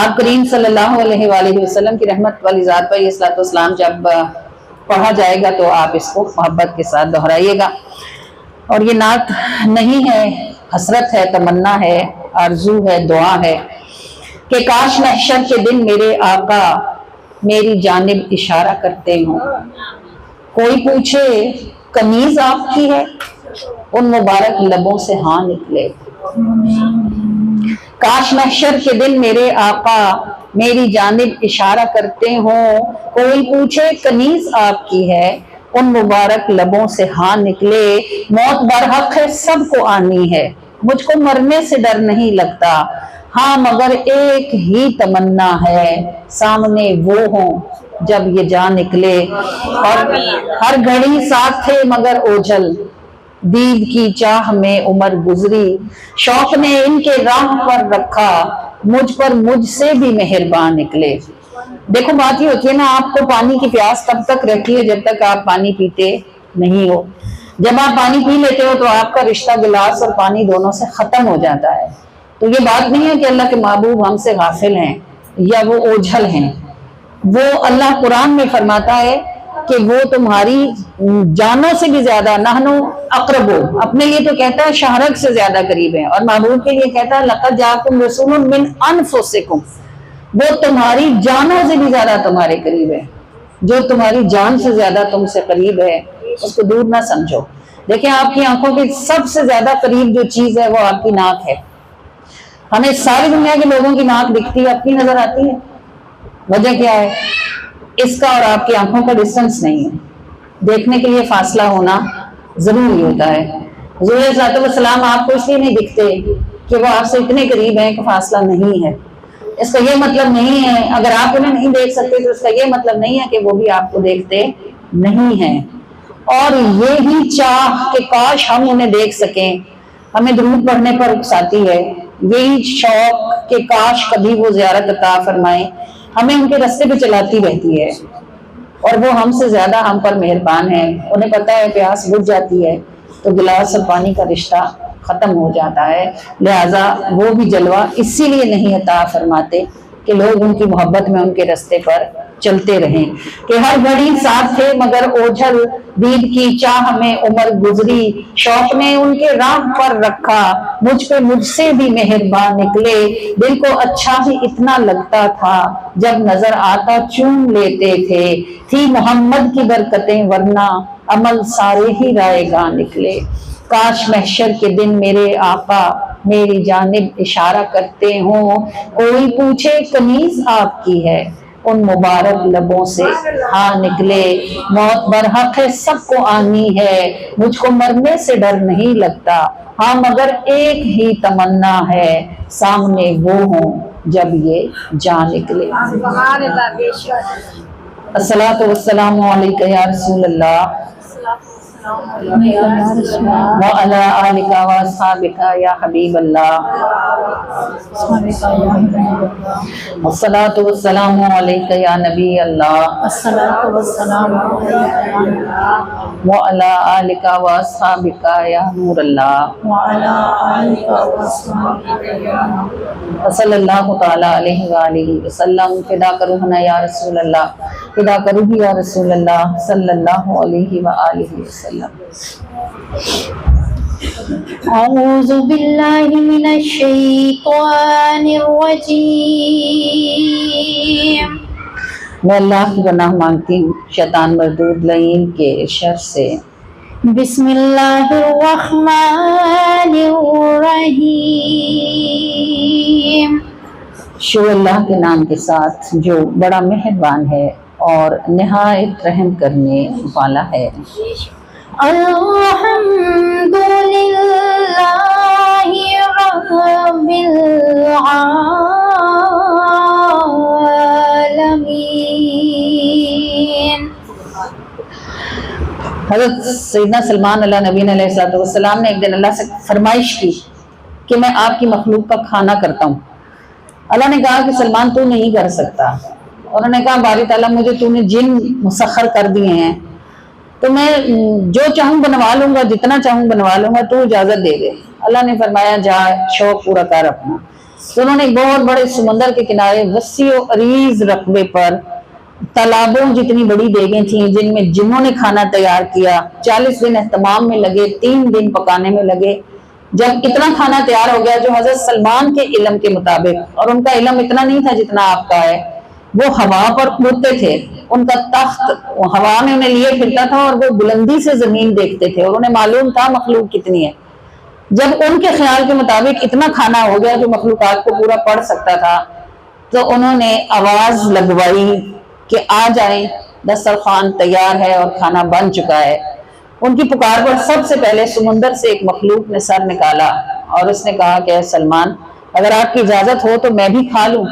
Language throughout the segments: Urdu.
آپ کریم صلی اللہ علیہ وآلہ وسلم کی رحمت والی ذات پر یہ صلاۃ والسلام جب پڑھا جائے گا تو آپ اس کو محبت کے ساتھ دہرائیے گا. اور یہ نعت نہیں ہے، حسرت ہے، تمنا ہے، آرزو ہے، دعا ہے کہ کاش محشر کے دن میرے آقا میری جانب اشارہ کرتے ہوں، کوئی پوچھے قمیض آپ کی ہے، ان مبارک لبوں سے ہاں نکلے. کاش محشر کے دن میرے آقا میری جانب اشارہ کرتے ہوں، کوئی پوچھے قمیض آپ کی ہے، ان مبارک لبوں سے ہاں نکلے. موت برحق ہے سب کو آنی ہے، مجھ کو مرنے سے ڈر نہیں لگتا، ہاں مگر ایک ہی تمنا ہے، سامنے وہ ہوں جب یہ جان نکلے. اور ہر گھڑی ساتھ تھے مگر اوجھل، دید کی چاہ میں عمر گزری، شوق نے ان کے راہ پر رکھا، مجھ پر مجھ سے بھی مہربان نکلے. دیکھو بات یہ ہوتی ہے نا، آپ کو پانی کی پیاس تب تک رہتی ہے جب تک آپ پانی پیتے نہیں ہو. جب آپ پانی پی لیتے ہو تو آپ کا رشتہ گلاس اور پانی دونوں سے ختم ہو جاتا ہے. تو یہ بات نہیں ہے کہ اللہ کے محبوب ہم سے غافل ہیں یا وہ اوجھل ہیں. وہ اللہ قرآن میں فرماتا ہے کہ وہ تمہاری جانوں سے بھی زیادہ، نحنو اقرب، اپنے لیے تو کہتا ہے شہرک سے زیادہ قریب ہیں، اور محبوب کے لیے کہتا ہے لقد جاءکم رسول من انفسکم، وہ تمہاری جانوں سے بھی زیادہ تمہارے قریب ہے. جو تمہاری جان سے زیادہ تم سے قریب ہے اس کو دور نہ سمجھو. دیکھیں آپ کی آنکھوں کے سب سے زیادہ قریب جو چیز ہے وہ آپ کی ناک ہے. ہمیں ساری دنیا کے لوگوں کی ناک دکھتی ہے، اپنی نظر آتی ہے. وجہ کیا ہے؟ اس کا اور آپ کی آنکھوں کا ڈسٹنس نہیں ہے. دیکھنے کے لیے فاصلہ ہونا ضروری ہوتا ہے. حضور علیہ الصلوۃ والسلام آپ کو اس لیے نہیں دکھتے کہ وہ آپ سے اتنے قریب ہیں کہ فاصلہ نہیں ہے. اس کا یہ مطلب نہیں ہے، اگر آپ انہیں نہیں دیکھ سکتے تو اس کا یہ مطلب نہیں ہے کہ وہ بھی آپ کو دیکھتے نہیں ہیں. اور یہی چاہ کہ کاش ہم انہیں دیکھ سکیں ہمیں درود پڑھنے پر اکساتی ہے. یہی شوق کہ کاش کبھی وہ زیارت عطا فرمائیں ہمیں ان کے راستے پہ چلاتی رہتی ہے. اور وہ ہم سے زیادہ ہم پر مہربان ہیں. انہیں پتہ ہے پیاس بجھ جاتی ہے تو گلاس اور پانی کا رشتہ ختم ہو جاتا ہے، لہٰذا وہ بھی جلوہ اسی لیے نہیں عطا فرماتے کہ لوگ ان کی محبت میں ان کے راستے پر چلتے رہیں. کہ ہر گھڑی ساتھ تھے مگر اوجھل، دید کی چاہ میں عمر گزری، شوق نے ان کے راہ پر رکھا، مجھ پہ مجھ سے بھی مہربان نکلے. دل کو اچھا ہی اتنا لگتا تھا جب نظر آتا چوم لیتے تھے، تھی محمد کی برکتیں ورنہ عمل سارے ہی رائے گاں نکلے. کاش محشر کے دن میرے آقا میری جانب اشارہ کرتے ہوں، کوئی پوچھے قمیض آپ کی ہے، ان مبارک لبوں سے ہاں نکلے. موت برحق ہے سب کو آنی ہے، مجھ کو مرنے سے ڈر نہیں لگتا، ہاں مگر ایک ہی تمنا ہے، سامنے وہ ہوں جب یہ جان نکلے. الصلاۃ والسلام علیکہ یا رسول اللہ وعلی آلک واصحابک یا حبیب اللہ. الصلاۃ والسلام علیکہ یا نبی اللہ وعلی آلک واصحابک یا نور اللہ. صلی اللہ تعالی علیہ وآلہ وسلم. فدا روحنا یا رسول اللہ، فدا روحی یا رسول اللہ صلی اللہ علیہ وآلہ وسلم. اعوذ باللہ من الشیطان الرجیم. میں اللہ کی پناہ مانگتی ہوں شیطان مردود لعین کے شر سے. بسم اللہ الرحمن الرحیم. شروع اللہ کے نام کے ساتھ جو بڑا مہربان ہے اور نہایت رحم کرنے والا ہے. الحمد للہ رب العالمین. حضرت سیدنا سلمان علیہ نبی علیہ الصلوۃ والسلام نے ایک دن اللہ سے فرمائش کی کہ میں آپ کی مخلوق کا کھانا کرتا ہوں. اللہ نے کہا کہ سلمان تو نہیں کر سکتا. اور انہوں نے کہا باری تعالیٰ مجھے تو نے جن مسخر کر دیے ہیں تو میں جو چاہوں بنوا لوں گا، جتنا چاہوں بنوا لوں گا، تو اجازت دے دے. اللہ نے فرمایا جا شوق پورا کر اپنا. تو انہوں نے ایک بہت بڑے سمندر کے کنارے وسیع و عریض رقبے پر تالابوں جتنی بڑی دیگیں تھیں جن میں جنہوں نے کھانا تیار کیا، 40 دن اہتمام میں لگے، 3 دن پکانے میں لگے۔ جب اتنا کھانا تیار ہو گیا جو حضرت سلمان کے علم کے مطابق، اور ان کا علم اتنا نہیں تھا جتنا آپ کا ہے، وہ ہوا پر اڑتے تھے، ان کا تخت ہوا میں انہیں لیے پھرتا تھا اور وہ بلندی سے زمین دیکھتے تھے اور انہیں معلوم تھا مخلوق کتنی ہے۔ جب ان کے خیال کے مطابق اتنا کھانا ہو گیا جو مخلوقات کو پورا پڑ سکتا تھا، تو انہوں نے آواز لگوائی کہ آ جائیں، دسترخوان تیار ہے اور کھانا بن چکا ہے۔ ان کی پکار پر سب سے پہلے سمندر سے ایک مخلوق نے سر نکالا اور اس نے کہا کہ اے سلمان، اگر آپ کی اجازت ہو تو میں بھی کھا لوں۔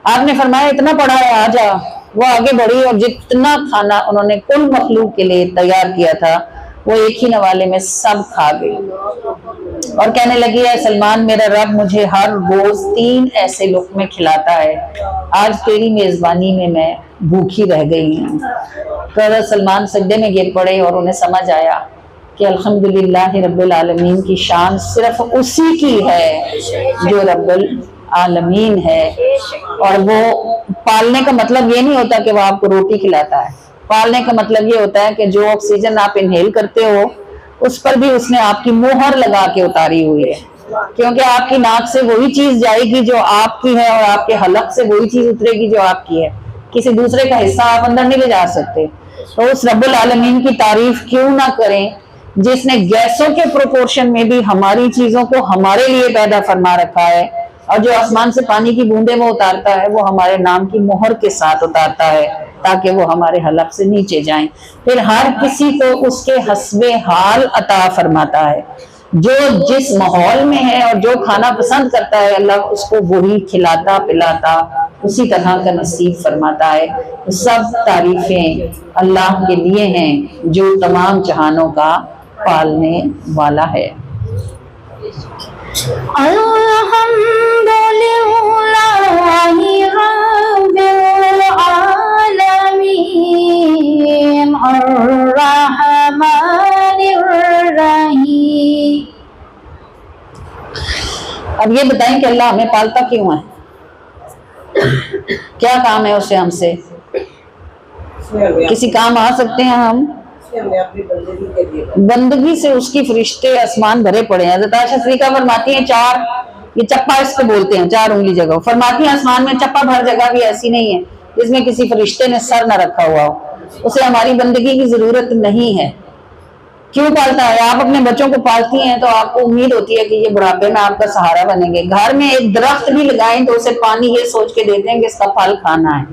آپ نے فرمایا اتنا پڑا ہے، آ جا۔ وہ آگے بڑھی اور جتنا کھانا انہوں نے کل مخلوق کے لیے تیار کیا تھا وہ ایک ہی نوالے میں سب کھا گئی اور کہنے لگی، اے سلمان، میرا رب مجھے ہر روز 3 ایسے لقمے کھلاتا ہے، آج تیری میزبانی میں میں بھوکی رہ گئی ہوں۔ تو حضرت سلمان سجدے میں گر پڑے اور انہیں سمجھ آیا کہ الحمدللہ رب العالمین کی شان صرف اسی کی ہے جو رب العالمین ہے، اور وہ پالنے کا مطلب یہ نہیں ہوتا کہ وہ آپ کو روٹی کھلاتا ہے، پالنے کا مطلب یہ ہوتا ہے کہ جو آکسیجن آپ انہیل کرتے ہو اس پر بھی اس نے آپ کی مہر لگا کے اتاری ہوئی ہے، کیونکہ آپ کی ناک سے وہی چیز جائے گی جو آپ کی ہے اور آپ کے حلق سے وہی چیز اترے گی جو آپ کی ہے، کسی دوسرے کا حصہ آپ اندر نہیں لے جا سکتے۔ تو اس رب العالمین کی تعریف کیوں نہ کریں جس نے گیسوں کے پروپورشن میں بھی ہماری چیزوں کو ہمارے لیے پیدا فرما رکھا ہے، اور جو آسمان سے پانی کی بوندیں وہ اتارتا ہے وہ ہمارے نام کی مہر کے ساتھ اتارتا ہے تاکہ وہ ہمارے حلق سے نیچے جائیں، پھر ہر کسی کو اس کے حسب حال عطا فرماتا ہے، جو جس ماحول میں ہے اور جو کھانا پسند کرتا ہے اللہ اس کو وہی کھلاتا پلاتا اسی طرح کا نصیب فرماتا ہے۔ سب تعریفیں اللہ کے لیے ہیں جو تمام جہانوں کا پالنے والا ہے۔ الحمدللہ رب العالمین الرحمن الرحیم۔ اب یہ بتائیں کہ اللہ ہمیں پالتا کیوں ہے؟ کیا کام ہے اسے ہم سے؟ کسی کام آ سکتے ہیں ہم؟ بندگی سے اس کی فرشتے آسمان بھرے پڑے ہیں۔ حضرت عائشہ صدیقہ فرماتی ہیں 4، یہ چپا اس کو بولتے ہیں 4 انگلی جگہ، فرماتی ہیں آسمان میں چپا بھر جگہ بھی ایسی نہیں ہے جس میں کسی فرشتے نے سر نہ رکھا ہوا ہو، اسے ہماری بندگی کی ضرورت نہیں ہے۔ کیوں پالتا ہے؟ آپ اپنے بچوں کو پالتی ہیں تو آپ کو امید ہوتی ہے کہ یہ بڑھاپے میں آپ کا سہارا بنیں گے، گھر میں ایک درخت بھی لگائیں تو اسے پانی یہ سوچ کے دیتے ہیں کہ اس کا پھل کھانا ہے۔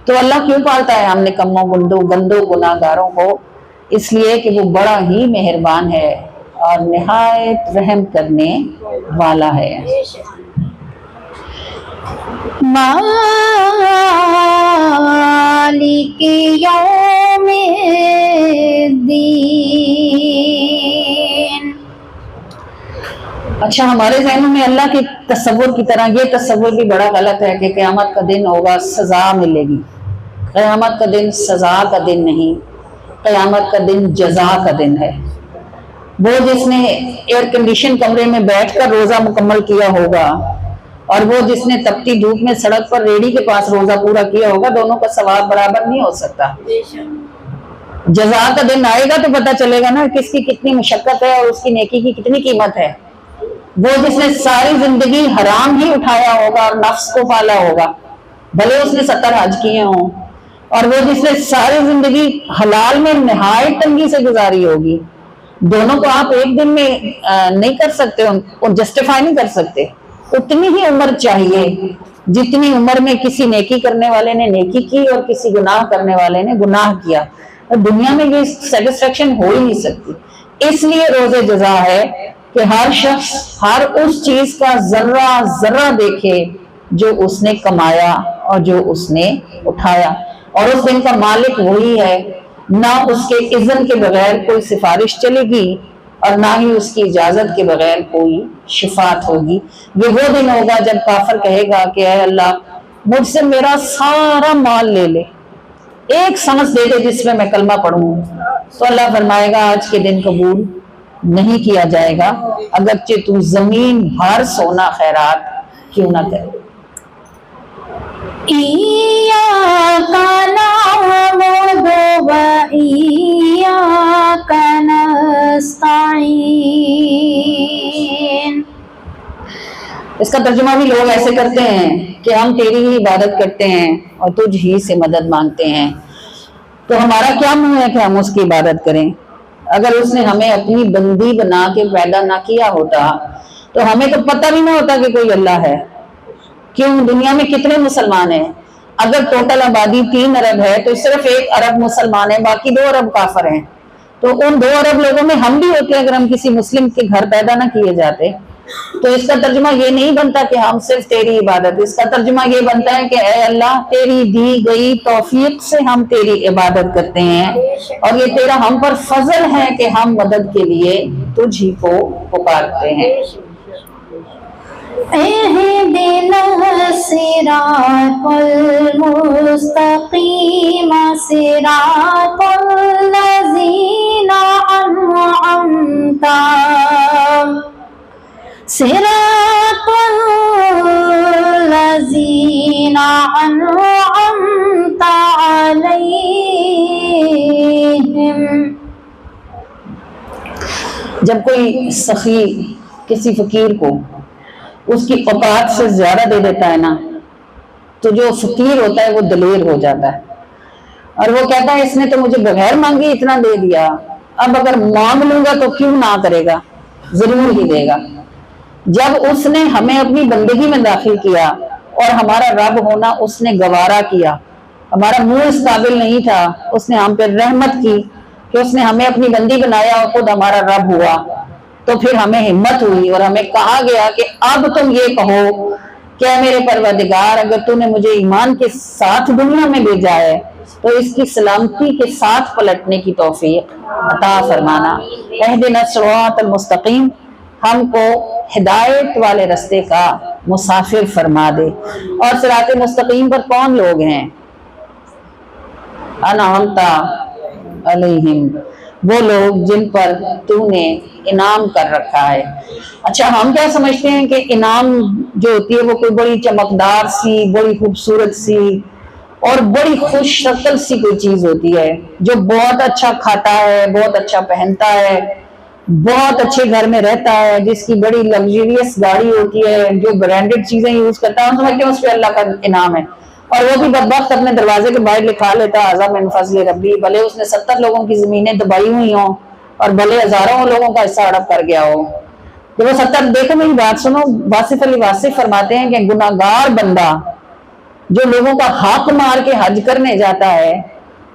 تو اللہ کیوں پالتا ہے ہم نکموں گندوں گناہگاروں کو؟ اس لیے کہ وہ بڑا ہی مہربان ہے اور نہایت رحم کرنے والا ہے۔ مالک یوم الدین۔ اچھا، ہمارے ذہنوں میں اللہ کے تصور کی طرح یہ تصور بھی بڑا غلط ہے کہ قیامت کا دن ہوگا سزا ملے گی۔ قیامت کا دن سزا کا دن نہیں، قیامت کا دن جزا کا دن ہے۔ وہ جس نے ایئر کنڈیشن کمرے میں بیٹھ کر روزہ مکمل کیا ہوگا اور وہ جس نے تپتی دھوپ میں سڑک پر ریڑھی کے پاس روزہ پورا کیا ہوگا، دونوں کا ثواب برابر نہیں ہو سکتا۔ جزا کا دن آئے گا تو پتہ چلے گا نا کس کی کتنی مشقت ہے اور اس کی نیکی کی کتنی قیمت ہے۔ وہ جس نے ساری زندگی حرام ہی اٹھایا ہوگا اور نفس کو پالا ہوگا، بھلے اس نے 70 حج کیے ہوں، اور وہ جس نے ساری زندگی حلال میں نہایت تنگی سے گزاری ہوگی، دونوں کو آپ ایک دن میں نہیں کر سکتے، ان جسٹیفائی نہیں کر سکتے۔ اتنی ہی عمر چاہیے جتنی عمر میں کسی نیکی کرنے والے نے نیکی کی اور کسی گناہ کرنے والے نے گناہ کیا۔ دنیا میں یہ سیٹسفیکشن ہو ہی نہیں سکتی۔ اس لیے روز جزا ہے کہ ہر شخص ہر اس چیز کا ذرہ ذرہ دیکھے جو اس نے کمایا اور جو اس نے اٹھایا، اور اس دن کا مالک وہی ہے، نہ اس کے اذن کے بغیر کوئی سفارش چلے گی اور نہ ہی اس کی اجازت کے بغیر کوئی شفاعت ہوگی۔ یہ وہ دن ہوگا جب کافر کہے گا کہ اے اللہ مجھ سے میرا سارا مال لے لے، ایک سانس دے دے جس میں میں کلمہ پڑھوں، تو اللہ فرمائے گا آج کے دن قبول نہیں کیا جائے گا، اگرچہ تو زمین بھر سونا خیرات کیوں نہ کریں؟ إياك نعبد وإياك نستعين. اس کا ترجمہ بھی لوگ ایسے کرتے ہیں کہ ہم تیری ہی عبادت کرتے ہیں اور تجھ ہی سے مدد مانگتے ہیں، تو ہمارا کیا منہ ہے کہ ہم اس کی عبادت کریں؟ اگر اس نے ہمیں اپنی بندی بنا کے پیدا نہ کیا ہوتا تو ہمیں تو پتہ بھی نہ ہوتا کہ کوئی اللہ ہے۔ کیوں؟ دنیا میں کتنے مسلمان ہیں؟ اگر ٹوٹل آبادی 3 ارب ہے تو صرف 1 ارب مسلمان ہے، باقی 2 ارب کافر ہیں۔ تو ان 2 ارب لوگوں میں ہم بھی ہوتے اگر ہم کسی مسلم کے گھر پیدا نہ کیے جاتے۔ تو اس کا ترجمہ یہ نہیں بنتا کہ ہم صرف تیری عبادت، اس کا ترجمہ یہ بنتا ہے کہ اے اللہ تیری دی گئی توفیق سے ہم تیری عبادت کرتے ہیں، اور یہ تیرا ہم پر فضل ہے کہ ہم مدد کے لیے تجھ ہی کو پکارتے ہیں۔ اهدنا الصراط المستقيم صراط الذين أنعمت عليهم. جب کوئی سخی کسی فقیر کو اس کی اوقات سے زیادہ دے دیتا ہے نا، تو جو فقیر ہوتا ہے وہ دلیر ہو جاتا ہے، اور وہ کہتا ہے اس نے تو مجھے بغیر مانگے اتنا دے دیا، اب اگر مانگ لوں گا تو کیوں نہ کرے گا، ضرور ہی دے گا۔ جب اس نے ہمیں اپنی بندگی میں داخل کیا اور ہمارا رب ہونا اس نے گوارا کیا، ہمارا منہ اس قابل نہیں تھا، اس نے ہم پہ رحمت کی کہ اس نے ہمیں اپنی بندی بنایا اور خود ہمارا رب ہوا، تو پھر ہمیں ہمت ہوئی اور ہمیں کہا گیا کہ اب تم یہ کہو کہ اے میرے پروردگار، اگر تو نے مجھے ایمان کے ساتھ دنیا میں بھیجا ہے تو اس کی سلامتی کے ساتھ پلٹنے کی توفیق عطا فرمانا۔ اہدنا الصراط المستقیم، ہم کو ہدایت والے رستے کا مسافر فرما دے۔ اور صراط مستقیم پر کون لوگ ہیں؟ انعمت علیہم، وہ لوگ جن پر تو نے انعام کر رکھا ہے۔ اچھا، ہم کیا سمجھتے ہیں کہ انعام جو ہوتی ہے وہ کوئی بڑی چمکدار سی، بڑی خوبصورت سی اور بڑی خوش شکل سی کوئی چیز ہوتی ہے، جو بہت اچھا کھاتا ہے، بہت اچھا پہنتا ہے، بہت اچھے گھر میں رہتا ہے، جس کی بڑی لگژریس گاڑی ہوتی ہے، جو برانڈڈ چیزیں یوز کرتا ہے، ہم سمجھتے ہیں اس پہ اللہ کا انعام ہے، اور وہ بھی بدبخت اپنے دروازے کے باہر لکھا لیتا ہے ھذا من فضل ربی، بھلے اس نے 70 لوگوں کی زمینیں دبائی ہوئی ہوں اور بھلے ہزاروں لوگوں کا حصہ ہڑپ کر گیا ہو۔ جب وہ 70، دیکھو میری بات سنو، واصف علی واصف فرماتے ہیں کہ گناہگار بندہ جو لوگوں کا حق مار کے حج کرنے جاتا ہے،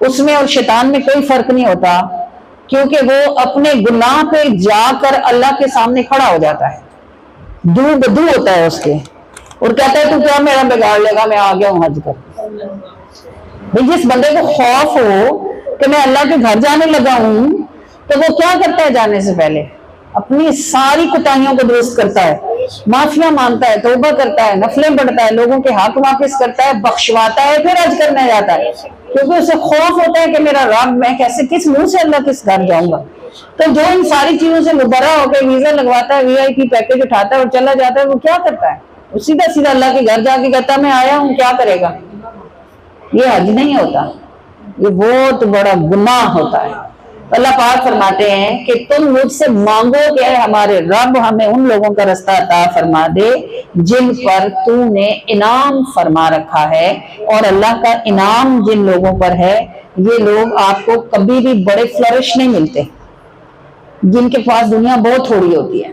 اس میں اور شیطان میں کوئی فرق نہیں ہوتا، کیونکہ وہ اپنے گناہ پہ جا کر اللہ کے سامنے کھڑا ہو جاتا ہے، دو بدو ہوتا ہے اس کے، اور کہتا ہے تو کیا میرا بگاڑ لے گا، میں آ گیا ہوں حج کر۔ بھئی جس بندے کو خوف ہو کہ میں اللہ کے گھر جانے لگا ہوں تو وہ کیا کرتا ہے؟ جانے سے پہلے اپنی ساری کوتاہیوں کو درست کرتا ہے، معافیاں مانگتا ہے، توبہ کرتا ہے، نفلیں پڑھتا ہے، لوگوں کے حق واپس کرتا ہے، بخشواتا ہے، پھر حج کرنے جاتا ہے، کیونکہ اسے خوف ہوتا ہے کہ میرا رب، میں کیسے، کس منہ سے اللہ کس گھر جاؤں گا۔ تو جو ان ساری چیزوں سے مبرہ ہو کے ویزا لگواتا ہے، VIP پیکج اٹھاتا ہے اور چلا جاتا ہے، وہ کیا کرتا ہے؟ وہ سیدھا سیدھا اللہ کے گھر جا کے کہتا ہے میں آیا ہوں، کیا کرے گا؟ یہ حج نہیں ہوتا، یہ بہت بڑا گناہ ہوتا ہے۔ اللہ پاک فرماتے ہیں کہ تم مجھ سے مانگو کہ اے ہمارے رب ہمیں ان لوگوں کا رستہ عطا فرما دے جن پر تو نے انعام فرما رکھا ہے، اور اللہ کا انعام جن لوگوں پر ہے یہ لوگ آپ کو کبھی بھی بڑے فلرش نہیں ملتے، جن کے پاس دنیا بہت تھوڑی ہوتی ہے،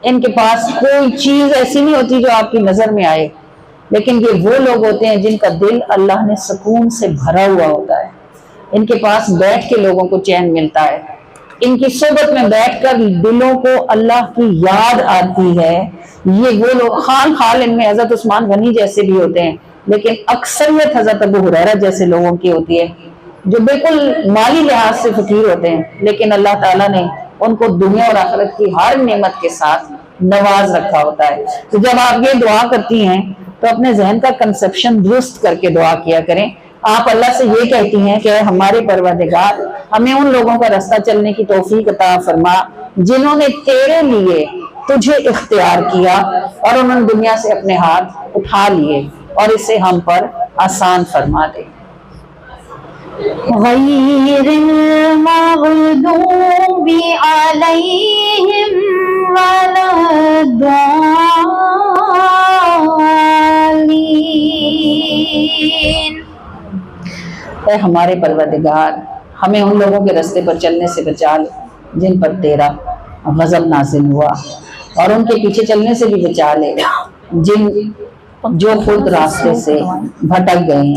ان کے پاس کوئی چیز ایسی نہیں ہوتی جو آپ کی نظر میں آئے، لیکن یہ وہ لوگ ہوتے ہیں جن کا دل اللہ نے سکون سے بھرا ہوا ہوتا ہے، ان کے پاس بیٹھ کے لوگوں کو چین ملتا ہے، ان کی صحبت میں بیٹھ کر دلوں کو اللہ کی یاد آتی ہے۔ یہ وہ لوگ، خال ان میں حضرت عثمان غنی جیسے بھی ہوتے ہیں، لیکن اکثریت حضرت ابو ہریرہ جیسے لوگوں کی ہوتی ہے جو بالکل مالی لحاظ سے فقیر ہوتے ہیں، لیکن اللہ تعالیٰ نے ان کو دنیا اور آخرت کی ہر نعمت کے ساتھ نواز رکھا ہوتا ہے۔ تو جب آپ یہ دعا کرتی ہیں تو اپنے ذہن کا کنسپشن درست کر کے دعا کیا کریں۔ آپ اللہ سے یہ کہتی ہیں کہ ہمارے پروردگار ہمیں ان لوگوں کا راستہ چلنے کی توفیق عطا فرما جنہوں نے تیرے لیے تجھے اختیار کیا اور انہوں نے دنیا سے اپنے ہاتھ اٹھا لیے اور اسے ہم پر آسان فرما دے۔ غیر المغضوب علیہم ولا الضالین۔ اے ہمارے پروردگار، ہمیں ان لوگوں کے راستے پر چلنے سے بچا لے جن پر تیرا غضب نازل ہوا، اور ان کے پیچھے چلنے سے بھی بچا لے جو خود راستے سے بھٹک گئے ہیں۔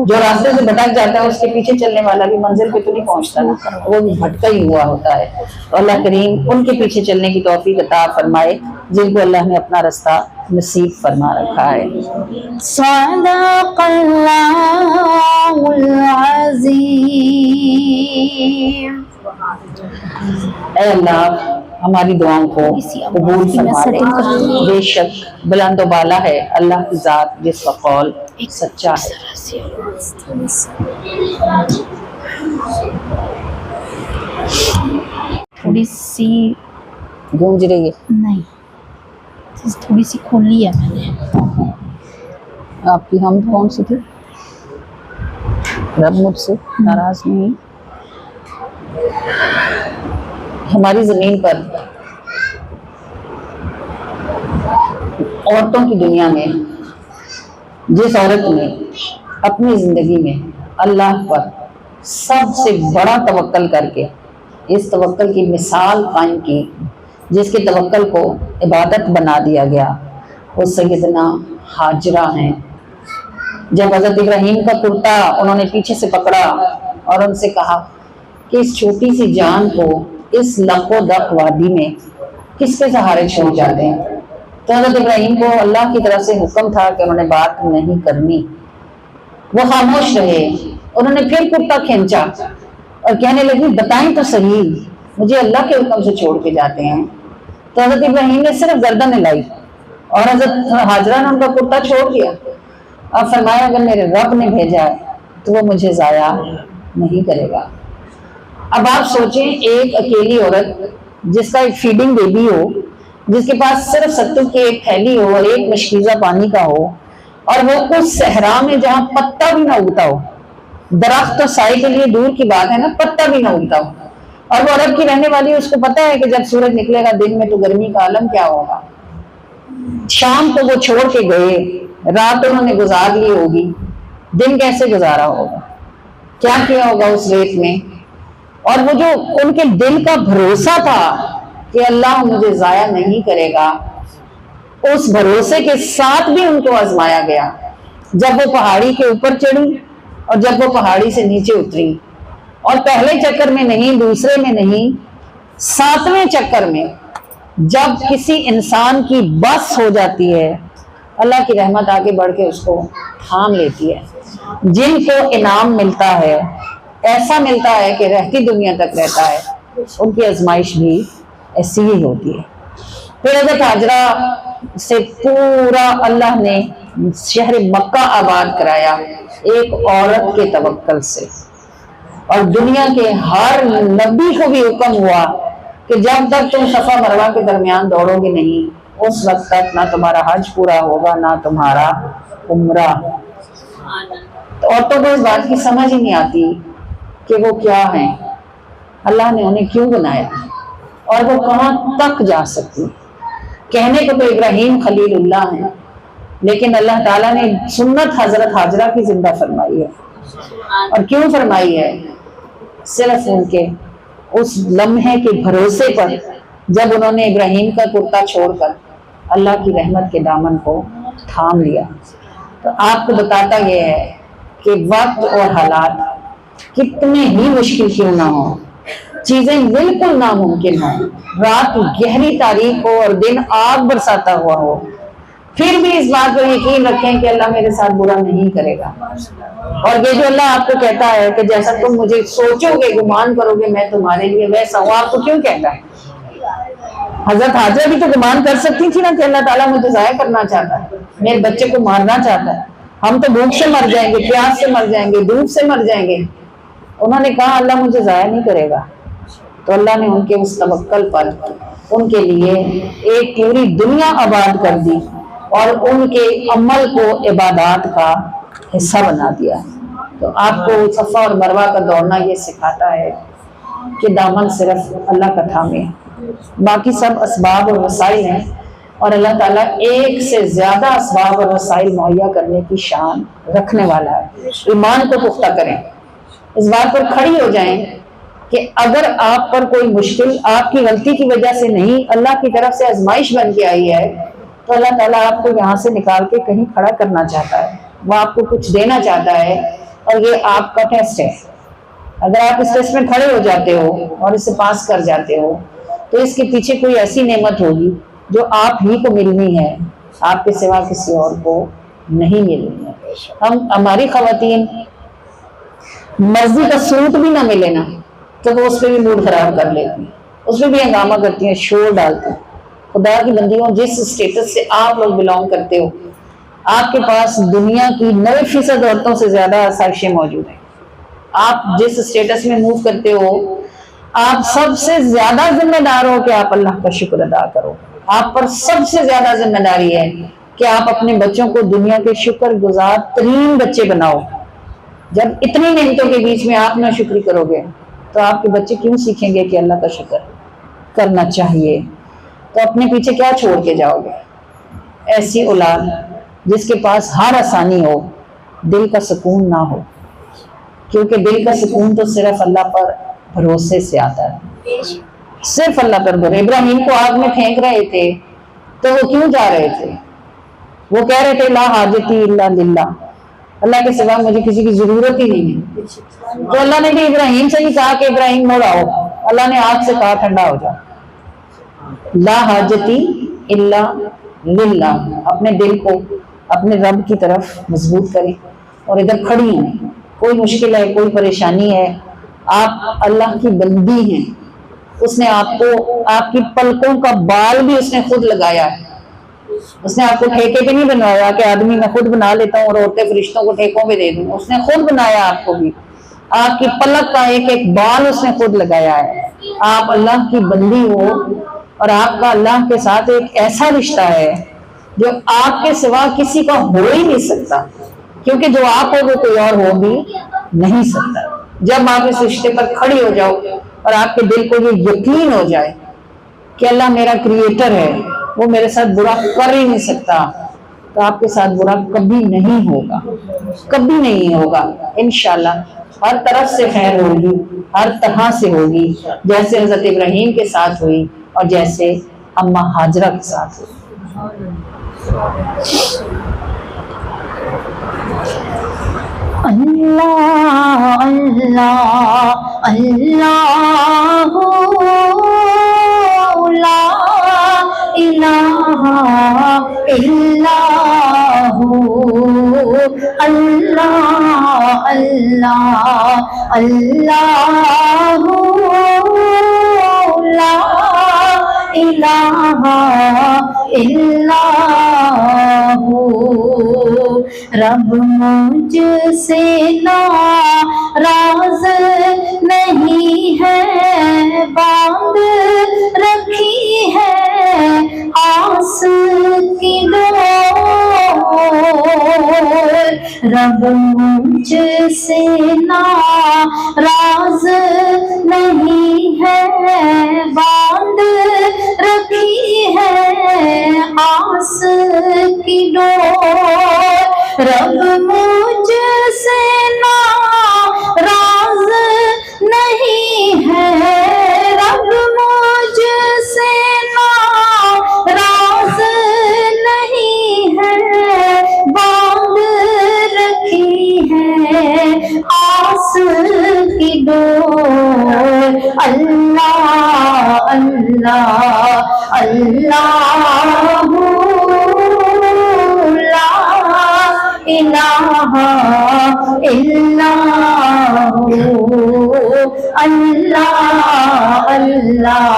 جو راستے سے بھٹک جاتا ہے اس کے پیچھے چلنے والا بھی منزل پہ تو نہیں پہنچتا نا، وہ بھی بھٹکا ہی ہوا ہوتا ہے۔ تو اللہ کریم ان کے پیچھے چلنے کی توفیق عطا فرمائے جن کو اللہ نے اپنا راستہ نصیب فرما رکھا ہے۔ صدق اللہ العظیم۔ اے اللہ ہماری دعاؤں کو قبول فرما لے۔ بے شک بلند و بالا ہے اللہ کی ذات جس کا قول سچا ہے۔ تھوڑی سی گونج رہی ہے؟ نہیں، تھوڑی سی کھول لی ہے میں نے۔ آپ کی ہم کون سی تھی؟ رب مجھ سے ناراض نہیں۔ ہماری زمین پر عورتوں کی دنیا میں جس عورت نے اپنی زندگی میں اللہ پر سب سے بڑا توکل کر کے اس توکل کی مثال قائم کی، جس کے توکل کو عبادت بنا دیا گیا، وہ سیدنا ہاجرہ ہیں۔ جب حضرت ابراہیم کا کرتا انہوں نے پیچھے سے پکڑا اور ان سے کہا کہ اس چھوٹی سی جان کو اس لق و دق وادی میں کس کے سہارے چھوڑ جاتے ہیں، تو حضرت ابراہیم کو اللہ کی طرف سے حکم تھا کہ انہوں نے بات نہیں کرنی، وہ خاموش رہے۔ انہوں نے پھر کرتا کھینچا اور کہنے لگی بتائیں تو صحیح، مجھے اللہ کے حکم سے چھوڑ کے جاتے ہیں۔ تو حضرت ابراہیم نے صرف گردن ہلائی اور حضرت ہاجرہ نے ان کا کرتا چھوڑ دیا۔ اب فرمایا اگر میرے رب نے بھیجا ہے تو وہ مجھے ضائع نہیں کرے گا۔ اب آپ سوچیں ایک اکیلی عورت جس کا ایک فیڈنگ بیبی ہو، جس کے پاس صرف ستو کی ایک تھیلی ہو اور ایک مشکیزہ پانی کا ہو، اور وہ اس صحرا میں جہاں پتا بھی نہ اگتا ہو، درخت تو سائے کے لیے دور کی بات ہے نا، پتا بھی نہ اگتا ہو، اور وہ عرب کی رہنے والی، اس کو پتا ہے کہ جب سورج نکلے گا دن میں تو گرمی کا عالم کیا ہوگا۔ شام کو وہ چھوڑ کے گئے، رات انہوں نے گزار لی ہوگی، دن کیسے گزارا ہوگا، کیا کیا ہوگا اس ریت میں، اور وہ جو ان کے دل کا بھروسہ تھا کہ اللہ مجھے ضائع نہیں کرے گا، اس بھروسے کے ساتھ بھی ان کو آزمایا گیا۔ جب وہ پہاڑی کے اوپر چڑھی اور جب وہ پہاڑی سے نیچے اتری، اور پہلے چکر میں نہیں، دوسرے میں نہیں، 7ویں چکر میں جب کسی انسان کی بس ہو جاتی ہے، اللہ کی رحمت آگے بڑھ کے اس کو تھام لیتی ہے۔ جن کو انعام ملتا ہے، ایسا ملتا ہے کہ رہتی دنیا تک رہتا ہے، ان کی آزمائش بھی ایسی ہی ہوتی ہے۔ پھر حضرت ہاجرہ سے پورا اللہ نے شہر مکہ آباد کرایا ایک عورت کے توکل سے، اور دنیا کے ہر نبی کو بھی حکم ہوا کہ جب تک تم صفا مروہ کے درمیان دوڑو گے نہیں، اس وقت تک نہ تمہارا حج پورا ہوگا نہ تمہارا عمرہ۔ تو عورتوں کو اس بات کی سمجھ ہی نہیں آتی کہ وہ کیا ہیں، اللہ نے انہیں کیوں بنایا اور وہ کہاں تک جا سکتی۔ کہنے کو تو ابراہیم خلیل اللہ ہیں، لیکن اللہ تعالیٰ نے سنت حضرت ہاجرہ کی زندہ فرمائی ہے، اور کیوں فرمائی ہے؟ صرف ان کے اس لمحے کے بھروسے پر جب انہوں نے ابراہیم کا کرتا چھوڑ کر اللہ کی رحمت کے دامن کو تھام لیا۔ تو آپ کو بتاتا یہ ہے کہ وقت اور حالات کتنے ہی مشکل کیوں نہ ہوں، چیزیں بالکل ناممکن ہوں، رات گہری تاریک ہو اور دن آگ برساتا ہوا ہو، پھر بھی اس بات پر یقین رکھیں کہ اللہ میرے ساتھ برا نہیں کرے گا۔ اور یہ جو اللہ آپ کو کہتا ہے کہ جیسا تم مجھے سوچو گے، گمان کرو گے، میں تمہارے لیے ویسا ہوں، آپ کو کیوں کہتا ہے؟ حضرت ہاجرہ بھی تو گمان کر سکتی تھی نا کہ اللہ تعالیٰ مجھے ضائع کرنا چاہتا ہے، میرے بچے کو مارنا چاہتا ہے، ہم تو بھوک سے مر جائیں گے، پیاس سے مر جائیں گے، دھوپ سے مر جائیں گے۔ انہوں نے کہا اللہ مجھے ضائع نہیں کرے گا، تو اللہ نے ان کے اس توکل پر ان کے لیے ایک پوری دنیا آباد کر دی اور ان کے عمل کو عبادات کا حصہ بنا دیا۔ تو آپ کو صفا اور مروہ کا دوڑنا یہ سکھاتا ہے کہ دامن صرف اللہ کا تھامے، باقی سب اسباب اور وسائل ہیں، اور اللہ تعالیٰ ایک سے زیادہ اسباب اور وسائل مہیا کرنے کی شان رکھنے والا ہے۔ ایمان کو پختہ کریں، اس بات پر کھڑی ہو جائیں کہ اگر آپ پر کوئی مشکل آپ کی غلطی کی وجہ سے نہیں، اللہ کی طرف سے آزمائش بن کے آئی ہے، تو اللہ تعالیٰ آپ کو یہاں سے نکال کے کہیں کھڑا کرنا چاہتا ہے، وہ آپ کو کچھ دینا چاہتا ہے، اور یہ آپ کا ٹیسٹ ہے۔ اگر آپ اس ٹیسٹ میں کھڑے ہو جاتے ہو اور اسے پاس کر جاتے ہو تو اس کے پیچھے کوئی ایسی نعمت ہوگی جو آپ ہی کو ملنی ہے، آپ کے سوا کسی اور کو نہیں ملنی ہے۔ ہماری خواتین مرضی کا سوٹ بھی نہ ملے نا تو وہ اس پہ بھی موڈ خراب کر لیتی ہیں، اس پہ بھی ہنگامہ کرتی ہیں، شور ڈالتی ہیں۔ خدا کی بندیوں، جس اسٹیٹس سے آپ لوگ بلانگ کرتے ہو، آپ کے پاس دنیا کی 90% عورتوں سے زیادہ آسائشیں موجود ہیں۔ آپ جس اسٹیٹس میں موو کرتے ہو، آپ سب سے زیادہ ذمہ دار ہو کہ آپ اللہ کا شکر ادا کرو۔ آپ پر سب سے زیادہ ذمہ داری ہے کہ آپ اپنے بچوں کو دنیا کے شکر گزار ترین بچے بناؤ۔ جب اتنی نعمتوں کے بیچ میں آپ نہ شکری کرو گے تو آپ کے بچے کیوں سیکھیں گے کہ اللہ کا شکر کرنا چاہیے؟ تو اپنے پیچھے کیا چھوڑ کے جاؤ گے؟ ایسی اولاد جس کے پاس ہر آسانی ہو، دل کا سکون نہ ہو، کیونکہ دل کا سکون تو صرف اللہ پر بھروسے سے آتا ہے، صرف اللہ پر بھروسے۔ ابراہیم کو آگ میں پھینک رہے تھے تو وہ کیوں جا رہے تھے؟ وہ کہہ رہے تھے لا حاجتی الا للہ، اللہ کے سوا مجھے کسی کی ضرورت ہی نہیں ہے۔ تو اللہ نے بھی ابراہیم سے ہی کہا کہ ابراہیم مڑ آؤ، اللہ نے آگ سے کہا ٹھنڈا ہو جاؤ۔ لا حاجتی الا للہ، اپنے دل کو اپنے رب کی طرف مضبوط کریں، اور ادھر کھڑی ہیں، کوئی مشکل ہے، کوئی پریشانی ہے، آپ اللہ کی بندی ہیں، اس نے آپ کو، آپ کی پلکوں کا بال بھی اس نے خود لگایا ہے، اس نے آپ کو ٹھیکے پہ نہیں بنوایا کہ آدمی میں خود بنا لیتا ہوں اور عورتیں فرشتوں کو ٹھیکوں پہ دے دوں، اس نے خود بنایا آپ کو بھی، آپ کی پلک کا ایک ایک بال اس نے خود لگایا ہے۔ آپ اللہ کی بندی ہو، اور آپ کا اللہ کے ساتھ ایک ایسا رشتہ ہے جو آپ کے سوا کسی کا ہو ہی نہیں سکتا، کیونکہ جو آپ ہو وہ کوئی اور ہو بھی نہیں سکتا۔ جب آپ اس رشتے پر کھڑی ہو جاؤ اور آپ کے دل کو یہ یقین ہو جائے کہ اللہ میرا کریٹر ہے، وہ میرے ساتھ برا کر ہی نہیں سکتا، تو آپ کے ساتھ برا کبھی نہیں ہوگا، کبھی نہیں ہوگا انشاءاللہ۔ ہر طرف سے خیر ہوگی، ہر طرح سے ہوگی، جیسے حضرت ابراہیم کے ساتھ ہوئی اور جیسے اماں ہاجرہ کے ساتھ ہوئی۔ اللہ اللہ اللہ لا الہ الا ہو، اللہ اللہ اللہ لا الہ الا ہو۔ رب مجھ سے ناراض نہیں ہے، باندھ رکھی ہے آس کی ڈور۔ رب مجھ سے ناراض نہیں ہے، باندھ رکھی ہے آس کی ڈور۔ رب مجھ سے ناراض نہیں ہے، رب مجھ سے ناراض نہیں ہے، باندھ رکھی ہے آس کی ڈور۔ اللہ اللہ اللہ الہ الا ہو، اللہ اللہ اللہ